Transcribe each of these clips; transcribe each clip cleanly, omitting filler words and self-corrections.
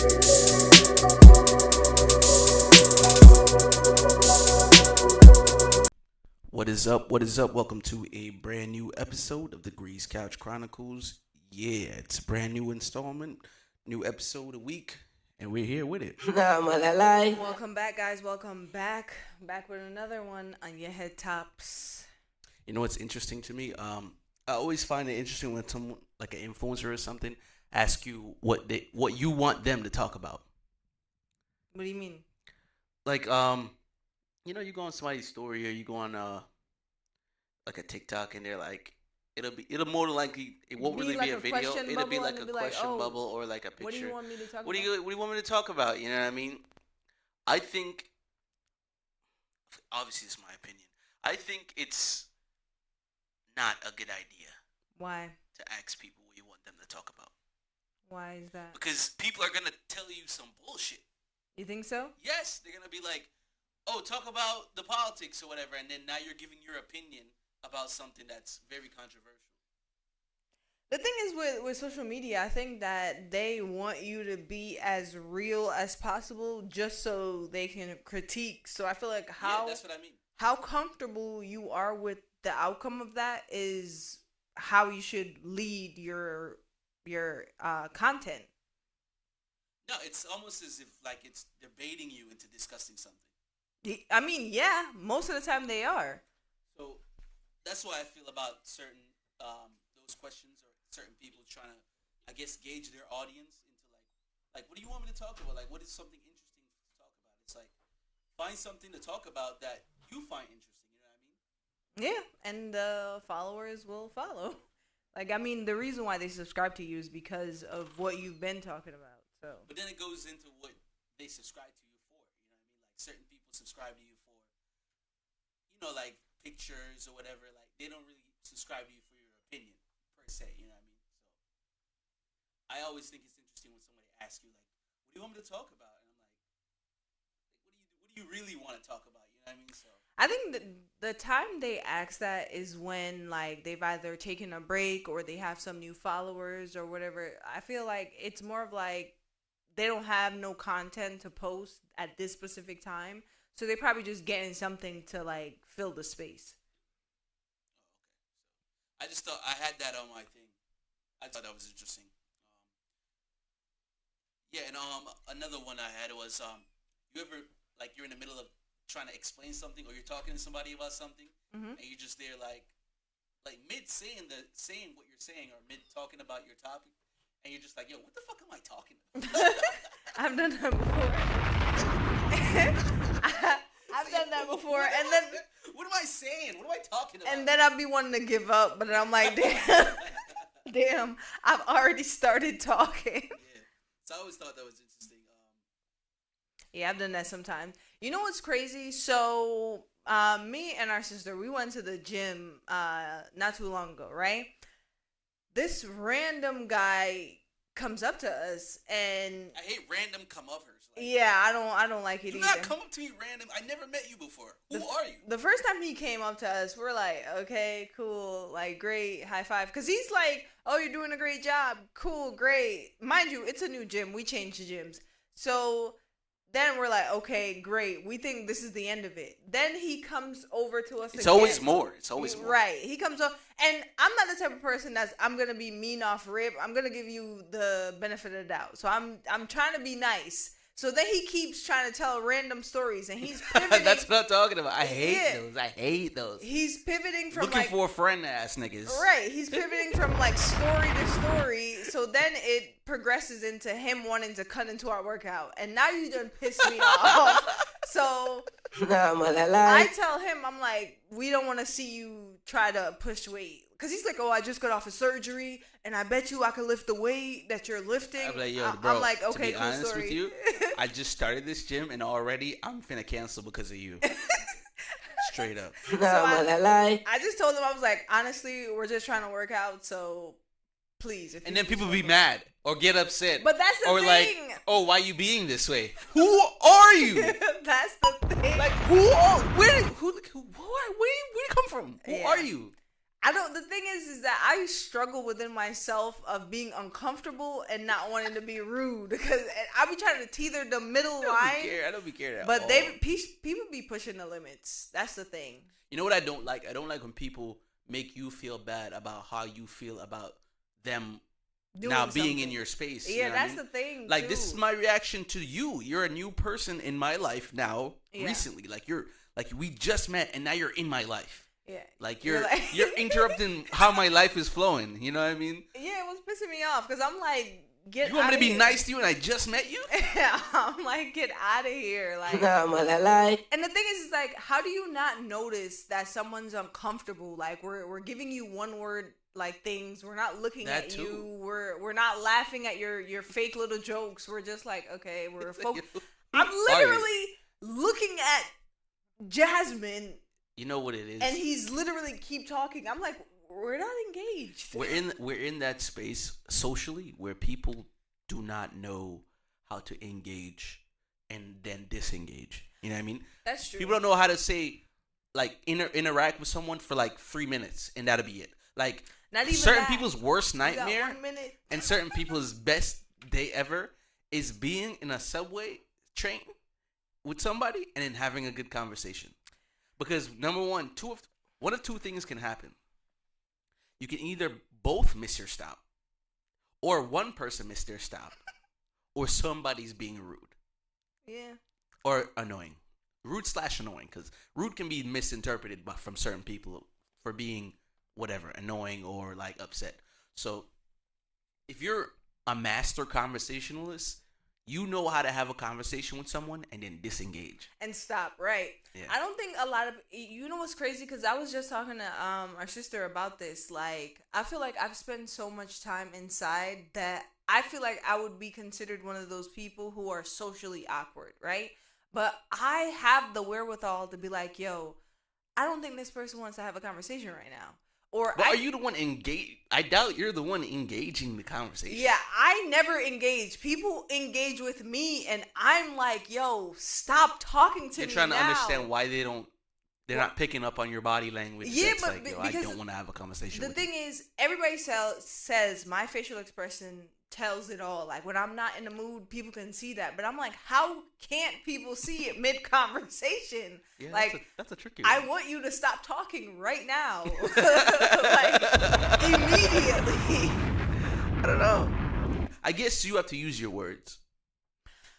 What is up? What is up? Welcome to a brand new episode of the CouchChronicles. Yeah, it's a brand new installment, new episode a week, and we're here with it. Welcome back, guys. Welcome back. Back with another one on your head tops. You know what's interesting to me? I always find it interesting when someone, like an influencer or something, ask you what you want them to talk about. What do you mean? Like, you go on somebody's story or you go on like a TikTok and they're like, it'll more likely, it won't really like be a video. It'll be like a question bubble or like a picture. What do you want me to talk about? What do you want me to talk about? You know what I mean? I think, obviously it's my opinion, I think it's not a good idea. Why? To ask people what you want them to talk about. Why is that? Because people are going to tell you some bullshit. You think so? Yes, they're going to be like, oh, talk about the politics or whatever, and then now you're giving your opinion about something that's very controversial. The thing is with social media, I think that they want you to be as real as possible just so they can critique. So I feel like that's what I mean. How comfortable you are with the outcome of that is how you should lead your content. No, it's almost as if like it's debating you into discussing something. I mean, yeah, most of the time they are. So that's why I feel about certain those questions or certain people trying to, I guess, gauge their audience into like what do you want me to talk about? Like, what is something interesting to talk about? It's like, find something to talk about that you find interesting. You know what I mean? Yeah, and the followers will follow. Like, I mean, the reason why they subscribe to you is because of what you've been talking about. So. But then it goes into what they subscribe to you for. You know what I mean? Like, certain people subscribe to you for, like pictures or whatever. Like, they don't really subscribe to you for your opinion per se. You know what I mean? So I always think it's interesting when somebody asks you like, "What do you want me to talk about?" And I'm like, what do you really want to talk about? You know what I mean? So I think the time they ask that is when like they've either taken a break or they have some new followers or whatever. I feel like it's more of like they don't have no content to post at this specific time. So they're probably just getting something to like fill the space. Oh, okay. I just thought I had that on my thing. I thought that was interesting. And another one I had was you ever like you're in the middle of trying to explain something or you're talking to somebody about something and you're just there like mid saying what you're saying or mid talking about your topic and you're just like, yo, what the fuck am I talking about? I've done that before. I've done that before, and then what am I saying? What am I talking about? And then I'd be wanting to give up, but then I'm like, damn, I've already started talking. Yeah, so I always thought that was interesting. Yeah, I've done that sometimes. You know what's crazy? So, me and our sister, we went to the gym not too long ago, right? This random guy comes up to us, and I hate random come-uppers. Like, yeah, I don't like it either. Do not come up to me random. I never met you before. Who are you? The first time he came up to us, we're like, okay, cool, like, great, high five. Because he's like, oh, you're doing a great job. Cool, great. Mind you, it's a new gym. We changed the gyms. So then we're like, okay, great. We think this is the end of it. Then he comes over to us It's always more. It's always more. Right. He comes up. And I'm not the type of person I'm going to be mean off rip. I'm going to give you the benefit of the doubt. So I'm trying to be nice. So then he keeps trying to tell random stories, and he's pivoting. That's what I'm talking about. I hate those. He's pivoting from looking for a friend ass niggas. Right. He's pivoting from like story to story. So then it progresses into him wanting to cut into our workout, and now you done pissed me off. So I tell him, I'm like, we don't want to see you try to push weight. Because he's like, oh, I just got off of surgery, and I bet you I can lift the weight that you're lifting. I'm like, yo, bro, I'm like, okay, to be cool honest story. with you, I just started this gym, and already I'm finna cancel because of you. Straight up. So I just told him, I was like, honestly, we're just trying to work out, so please. And then people be mad or get upset. But that's the thing. Or like, oh, why you being this way? Who are you? That's the thing. Like, where do you come from? Who are you? The thing is that I struggle within myself of being uncomfortable and not wanting to be rude because I be trying to teeter the middle line. I don't be caring at all. But people be pushing the limits. That's the thing. You know what I don't like? I don't like when people make you feel bad about how you feel about them doing now being something in your space. Yeah, that's the thing. Like, this is my reaction to you. You're a new person in my life now, recently. Like, we just met and now you're in my life. Yeah. Like, you're interrupting how my life is flowing. You know what I mean? Yeah, it was pissing me off because I'm like, you want me to be nice to you and I just met you? Yeah, I'm like, get out of here. Like, and the thing is, like, how do you not notice that someone's uncomfortable? Like, we're giving you one word like things. We're not looking at too. You. We're not laughing at your fake little jokes. We're just like, okay, we're focused. I'm literally looking at Jasmine. You know what it is, and he's literally keep talking. I'm like, we're not engaged. We're in that space socially where people do not know how to engage and then disengage. You know what I mean? That's true. People don't know how to say, like, interact with someone for like 3 minutes and that'll be it. Like, not even certain people's worst nightmare and certain people's best day ever is being in a subway train with somebody and then having a good conversation. Because number one of two things can happen. You can either both miss your stop, or one person missed their stop, or somebody's being rude. Yeah. Or annoying. Rude/annoying, because rude can be misinterpreted from certain people for being whatever, annoying or like upset. So if you're a master conversationalist, you know how to have a conversation with someone and then disengage. And stop, right. Yeah. I don't think a lot of... You know what's crazy? Because I was just talking to our sister about this. Like, I feel like I've spent so much time inside that I feel like I would be considered one of those people who are socially awkward, right? But I have the wherewithal to be like, yo, I don't think this person wants to have a conversation right now. Are you the one engaged? I doubt you're the one engaging the conversation. Yeah, I never engage. People engage with me, and I'm like, "Yo, stop talking to me." You're trying to understand why they're not picking up on your body language. Yeah, but like, yo, I don't want to have a conversation. The thing is, everybody says my facial expression tells it all. Like, when I'm not in the mood, people can see that. But I'm like, how can't people see it mid-conversation? Yeah, like, that's a tricky one. I want you to stop talking right now. Like, immediately. I don't know. I guess you have to use your words.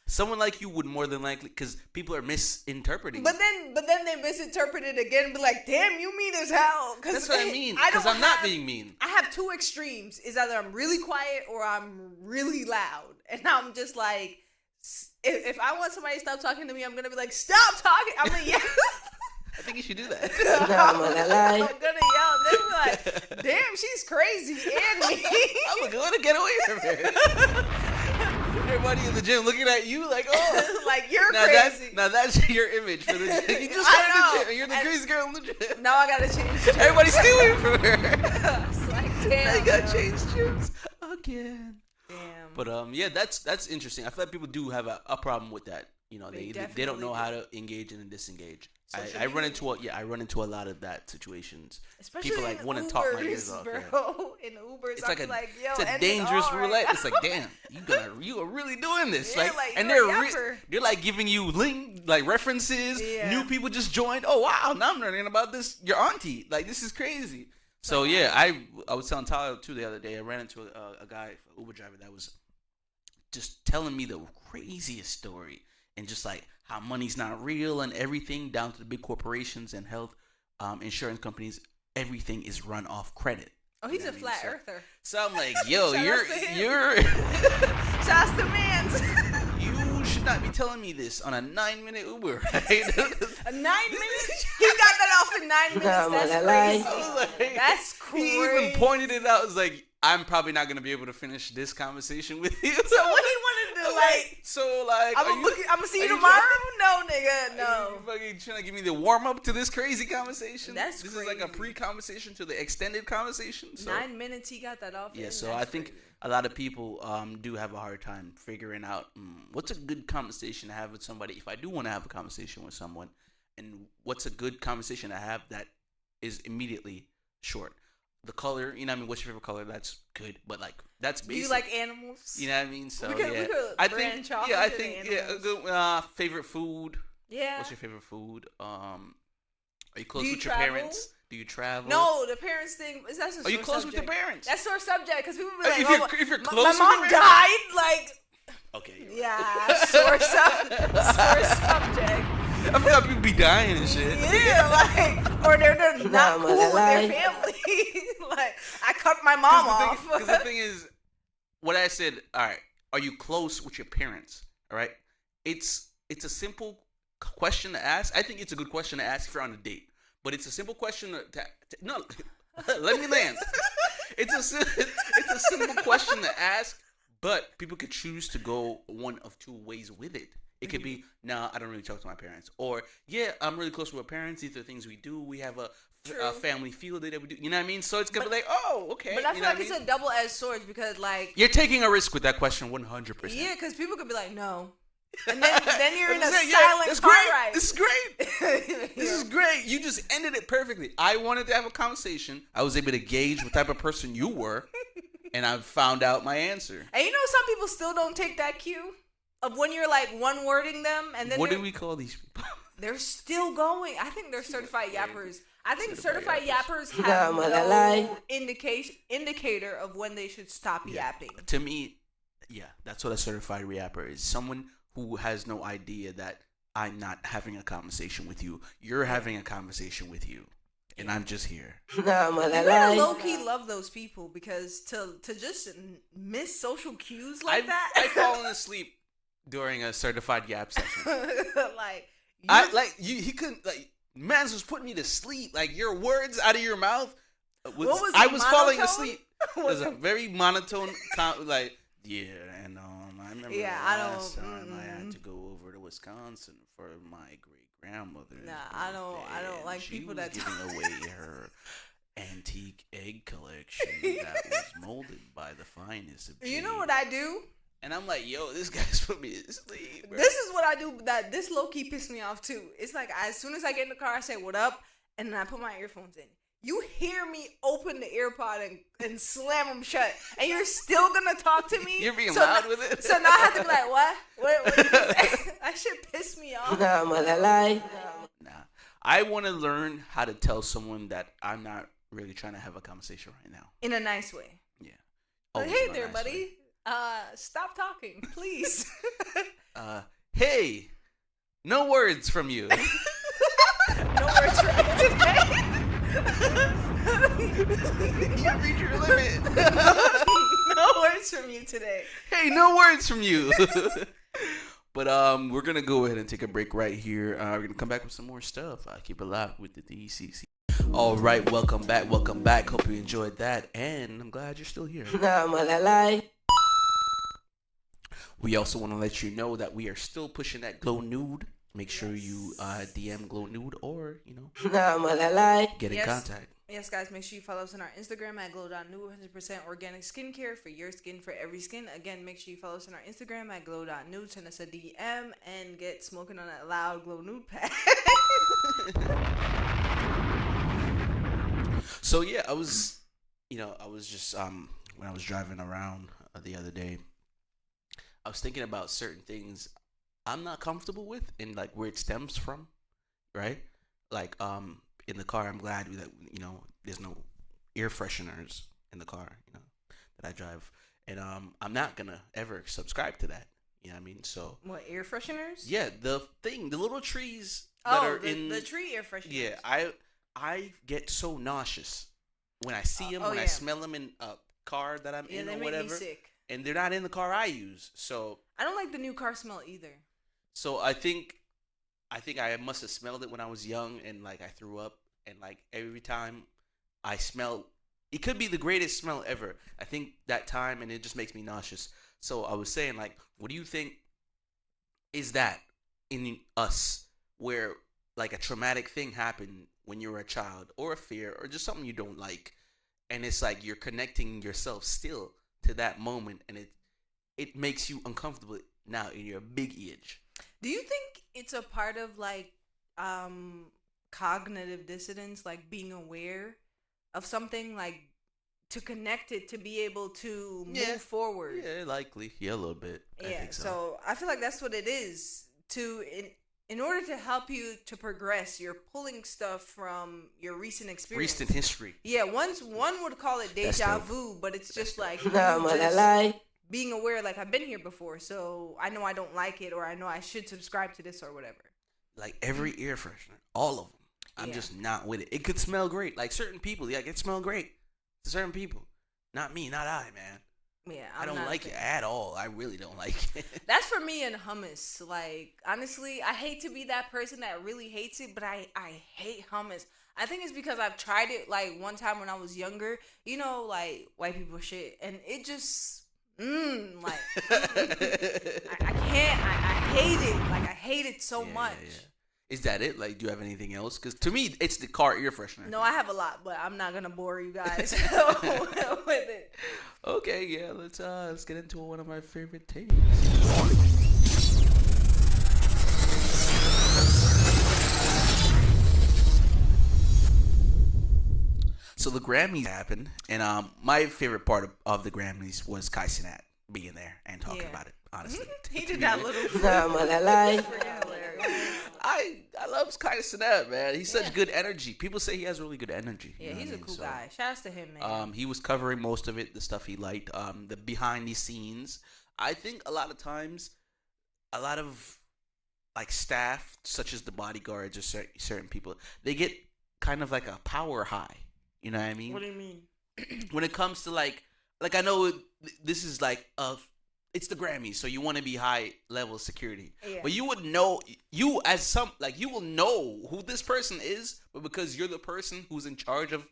Someone like you would more than likely, because people are misinterpreting. But then they misinterpret it again and be like, damn, you mean as hell. That's what I mean. Because I'm not being mean. I have two extremes. It's either I'm really quiet or I'm really loud. And I'm just like, if I want somebody to stop talking to me, I'm going to be like, stop talking. I'm like, yeah. I think you should do that. I'm going to yell. They'll be like, damn, she's crazy. And me. I'm going to get away from her. Everybody in the gym looking at you like, oh, like you're crazy. That's your image for the gym. You just got in the gym. You're the crazy girl in the gym. Now I gotta change gyms. Everybody's stealing from her. It's like, damn. I gotta change gyms again. Damn. But yeah, that's interesting. I feel like people do have a problem with that. You know, they don't know how to engage and disengage. I run into a lot of that situations. Especially people like want to talk my ears off. Bro. Yeah. In Ubers, it's like yo, it's a dangerous roulette. It's like, damn, you are really doing this. Yeah, like and they're like giving you references. Yeah. New people just joined. Oh wow, now I'm learning about this. Your auntie, like this is crazy. So yeah, I was telling Tyler too the other day. I ran into a guy, an Uber driver, that was just telling me the craziest story. And just like how money's not real and everything, down to the big corporations and health insurance companies, everything is run off credit. Oh, he's a flat earther. So I'm like, yo, you're Shouts to Mans. You should not be telling me this on a 9-minute Uber, right? A 9 minutes? He got that off in 9 minutes. That's crazy. That's crazy. He even pointed it out. It was like, I'm probably not gonna be able to finish this conversation with you. So what he wanted to do, I'm gonna see you tomorrow? No, nigga, no. Are you fucking trying to give me the warm up to this crazy conversation? This is like a pre-conversation to the extended conversation. So, 9 minutes, he got that off. Yeah, so I think a lot of people do have a hard time figuring out what's a good conversation to have with somebody. If I do want to have a conversation with someone, and what's a good conversation to have that is immediately short. the color. You know what I mean? What's your favorite color? That's good, but like that's basic. Do you like animals? You know what I mean? So we could I think a good favorite food. Yeah. What's your favorite food? Are you close with your parents? Do you travel? No, the parents thing is that's a sore Are you close subject. with your parents? That's sore subject because people be like, if you're close my with mom your died. Like, okay. Yeah, sore subject. I forgot people be dying and shit. Yeah, like, or they're not cool with their family. Like, I cut my mom off. Because the thing is, what I said. All right, are you close with your parents? All right, it's a simple question to ask. I think it's a good question to ask if you're on a date. But it's a simple question to no. Let me land. It's a simple question to ask, but people could choose to go one of two ways with it. It could be, nah, I don't really talk to my parents, or yeah, I'm really close with my parents. These are things we do. We have a family field day that we do. You know what I mean? So it's gonna be like, oh, okay. But I feel like it's a double-edged sword because like you're taking a risk with that question 100%. Yeah, because people could be like, no. And then you're in a silent car ride. This is great. This is great. You just ended it perfectly. I wanted to have a conversation. I was able to gauge what type of person you were, and I found out my answer. And you know, some people still don't take that cue of when you're like one-wording them, and then what do we call these people? They're still going. I think they're certified yappers. I think certified yappers have no indicator of when they should stop yapping. To me, yeah, that's what a certified yapper is. Someone who has no idea that I'm not having a conversation with you. You're having a conversation with you. And I'm just here. You gotta low-key love those people because to just miss social cues like that. I've fallen asleep during a certified yap session. He couldn't, like, man's was putting me to sleep. Like, your words out of your mouth. I was falling asleep. It was a very monotone, like, yeah, and I remember last time I had to go over to Wisconsin for my great grandmother. Nah, I don't like people that giving away her antique egg collection that was molded by the finest of jade. You know what I do? And I'm like, yo, this guy's put me to sleep, bro. This is what I do. That this low key pissed me off too. It's like as soon as I get in the car, I say what up, and then I put my earphones in. You hear me open the earpod and slam them shut, and you're still gonna talk to me. You're being loud with it. So now I have to be like, what? That shit pissed me off. Nah, I want to learn how to tell someone that I'm not really trying to have a conversation right now. In a nice way. Yeah. Like, hey there, buddy. Stop talking, please. Hey, no words from you. No words from you today. You reach your limit. No words from you today. Hey, no words from you. But we're gonna go ahead and take a break right here. We're gonna come back with some more stuff. Keep it live with the DCC. All right, welcome back. Hope you enjoyed that, and I'm glad you're still here. We also want to let you know that we are still pushing that Glow Nude. Make sure you DM Glow Nude or, get in contact. Yes, guys, make sure you follow us on our Instagram at glow.nude, 100% organic skincare for your skin, for every skin. Again, make sure you follow us on our Instagram at glow.nude, send us a DM, and get smoking on that loud Glow Nude pack. So, yeah, I was just, when I was driving around the other day, I was thinking about certain things I'm not comfortable with and like where it stems from, right? Like in the car, I'm glad that there's no air fresheners in the car, that I drive, and I'm not gonna ever subscribe to that. You know what I mean? So what, air fresheners? Yeah, the little trees that are in the tree air fresheners. Yeah, I get so nauseous when I see them, I smell them in a car that I'm in or whatever. Make me sick. And they're not in the car I use, so I don't like the new car smell either. So I think I must have smelled it when I was young, and like I threw up, and like every time I smell, it could be the greatest smell ever. I think that time, and it just makes me nauseous. So I was saying, like, what do you think is that in us, where like a traumatic thing happened when you were a child, or a fear, or just something you don't like, and it's like you're connecting yourself still to that moment, and it makes you uncomfortable now in your big age. Do you think it's a part of like cognitive dissonance, like being aware of something, like to connect it to be able to move forward. Yeah, likely. Yeah, a little bit. Yeah, I think so I feel like that's what it is. In order to help you to progress, you're pulling stuff from your recent experience. Recent history. Yeah, one would call it deja vu, but it's just like being aware, like I've been here before, so I know I don't like it, or I know I should subscribe to this or whatever. Like every air freshener, all of them. I'm just not with it. It could smell great. Like certain people, it smell great to certain people. Not me, not I, man. Yeah, I don't like it at all. I really don't like it. That's for me and hummus. Like, honestly, I hate to be that person that really hates it, but I hate hummus. I think it's because I've tried it, like, one time when I was younger. You know, like, white people shit. And it just, I can't. I hate it. Like, I hate it so much. Yeah. Is that it? Like, do you have anything else? Because to me, it's the car air freshener. No, I have a lot, but I'm not gonna bore you guys with it. Okay, yeah. Let's get into one of my favorite things. So the Grammys happened, and my favorite part of the Grammys was CANT being there and talking about it. Honestly, he did that little. I love CANT, man. He's such good energy. People say he has really good energy. Yeah, he's a cool guy. Shouts to him, man. He was covering most of it, the stuff he liked, the behind the scenes. I think a lot of times, a lot of like staff, such as the bodyguards or certain people, they get kind of like a power high. You know what I mean? What do you mean? When it comes to like I know this is like it's the Grammys, so you want to be high level security. Yeah. But you would know, you will know who this person is, but because you're the person who's in charge of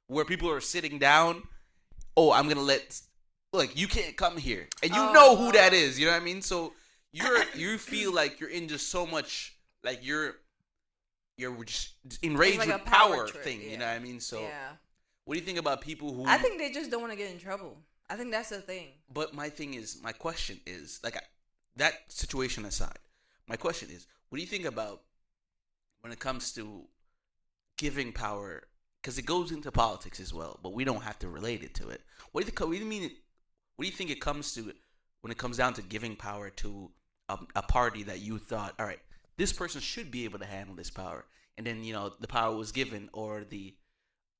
where people are sitting down, I'm gonna you can't come here, and you know who that is. You know what I mean? So you feel like you're in just so much, like you're just enraged like with power thing. Yeah. You know what I mean? So what do you think about people who? I think they just don't want to get in trouble. I think that's the thing. But my question is, like, that situation aside, my question is, what do you think about when it comes to giving power? Because it goes into politics as well, but we don't have to relate it to it. What do you think it comes to when it comes down to giving power to a party that you thought, all right, this person should be able to handle this power, and then the power was given, or the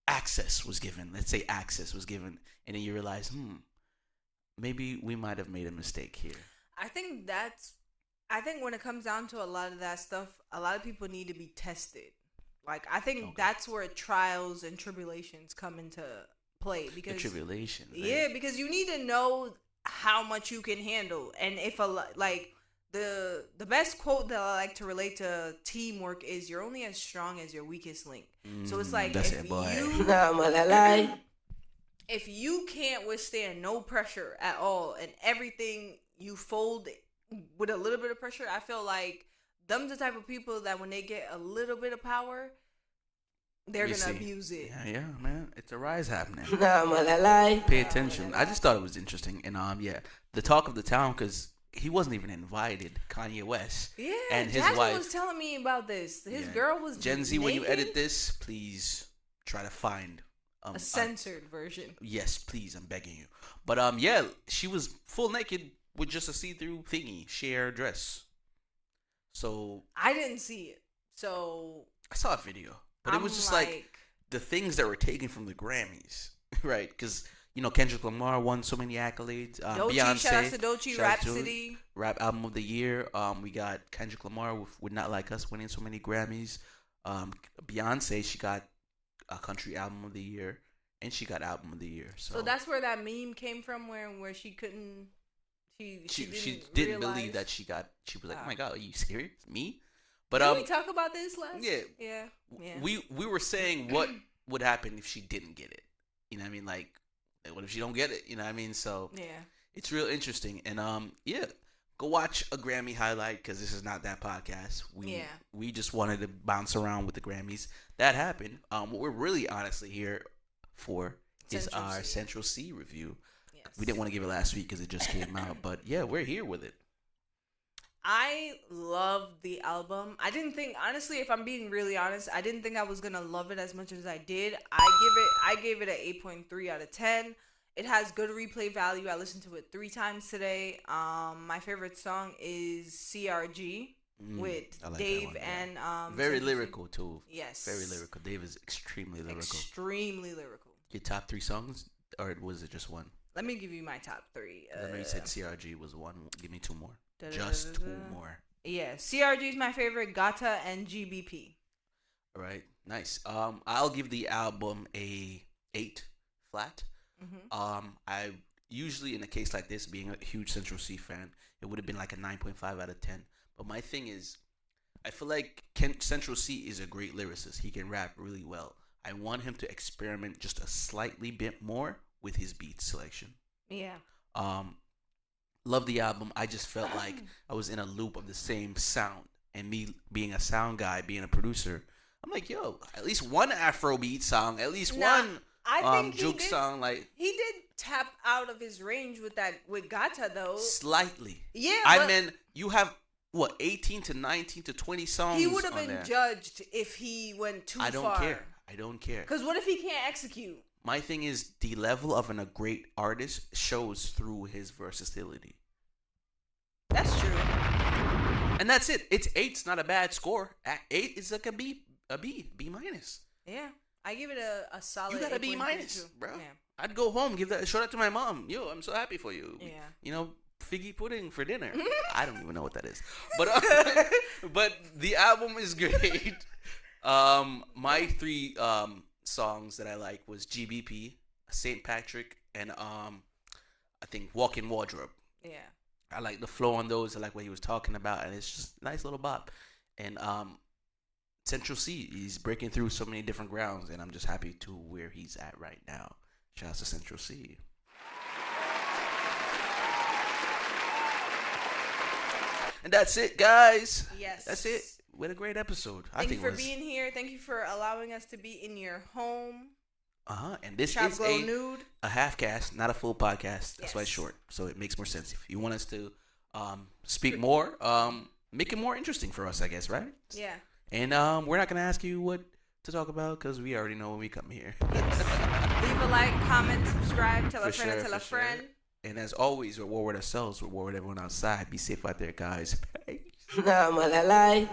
access was given. Let's say access was given, and then you realize, maybe we might have made a mistake here. I think when it comes down to a lot of that stuff, a lot of people need to be tested. Like, I think that's where trials and tribulations come into play. Because the tribulations. Yeah, because you need to know how much you can handle. And if the best quote that I like to relate to teamwork is, you're only as strong as your weakest link. So it's like, if you can't withstand no pressure at all and everything you fold with a little bit of pressure, I feel like them's the type of people that when they get a little bit of power, they're going to abuse it. Yeah, man. It's a rise happening. Pay attention. I just thought it was interesting. And the talk of the town, because he wasn't even invited, Kanye West. Yeah, and his Jasmine wife was telling me about this. His girl was Gen Z, naked? when you edit this, please try to find a censored version. Yes, please, I'm begging you. But she was full naked with just a see-through thingy, sheer dress. So I didn't see it. So I saw a video, but it was just like the things that were taken from the Grammys, right? Because Kendrick Lamar won so many accolades. Beyonce, shout out to Doechii, Rhapsody, Rap Album of the Year. We got Kendrick Lamar with Not Like Us winning so many Grammys. Beyonce, she got a Country Album of the Year, and she got Album of the Year. So that's where that meme came from, where she couldn't. She didn't believe that she was like, oh my God, are you serious? Me? But did we talk about this last? Yeah. We were saying what would happen if she didn't get it. You know what I mean? Like, what if she don't get it? You know what I mean? So it's real interesting. And go watch a Grammy highlight, because this is not that podcast. We just wanted to bounce around with the Grammys. That happened. What we're really honestly here for is our Central C review. Yes. We didn't want to give it last week because it just came out. But yeah, we're here with it. I love the album. I didn't think, honestly, if I'm being really honest, I didn't think I was gonna love it as much as I did. I gave it an 8.3 out of 10. It has good replay value. I listened to it 3 times today. My favorite song is CRG with I like Dave that one, yeah. and Very lyrical too. Yes, Very lyrical. Dave is extremely lyrical. Extremely lyrical. Your top 3 songs, or was it just one? Let me give you my top 3. I know you said CRG was one. Give me 2 more. Just 2 more. Yeah, CRG is my favorite. Gata and GBP. All right, nice. I'll give the album a 8 flat. I usually, in a case like this, being a huge Central C fan, it would have been like a 9.5 out of 10. But my thing is, I feel like Central C is a great lyricist. He can rap really well. I want him to experiment just a slightly bit more with his beat selection. Yeah. Love the album. I just felt like I was in a loop of the same sound. And me being a sound guy, being a producer, I'm like, yo, at least one Afrobeat song, at least one juke song. Like, he did tap out of his range with Gata though. Slightly. Yeah. I mean, you have what, 18 to 19 to 20 songs. He would have been judged if he went too far. I don't care. Because what if he can't execute? My thing is, the level of a great artist shows through his versatility. That's true. And that's it. It's 8's not a bad score. 8 is like a B minus. Yeah. I give it a solid. You got a B minus, bro. Yeah. I'd go home, give that shout out to my mom. Yo, I'm so happy for you. Yeah. You know, figgy pudding for dinner. I don't even know what that is. But but the album is great. My 3 songs that I like was GBP, St. Patrick, and I think Walk-in Wardrobe. Yeah. I like the flow on those. I like what he was talking about, and it's just a nice little bop. And Central C, he's breaking through so many different grounds, and I'm just happy to where he's at right now. Shout out to Central C. And that's it, guys. Yes. That's it. What a great episode. Thank you for being here. Thank you for allowing us to be in your home. And this Shop is Glow Nude. a half cast, not a full podcast. That's why it's short. So it makes more sense. If you want us to speak more, make it more interesting for us, I guess, right? Yeah. And we're not going to ask you what to talk about because we already know when we come here. Yes. Leave a like, comment, subscribe, tell a friend, tell a friend. Sure. And as always, reward ourselves, reward everyone outside. Be safe out there, guys. Peace. Nah, man, I lie.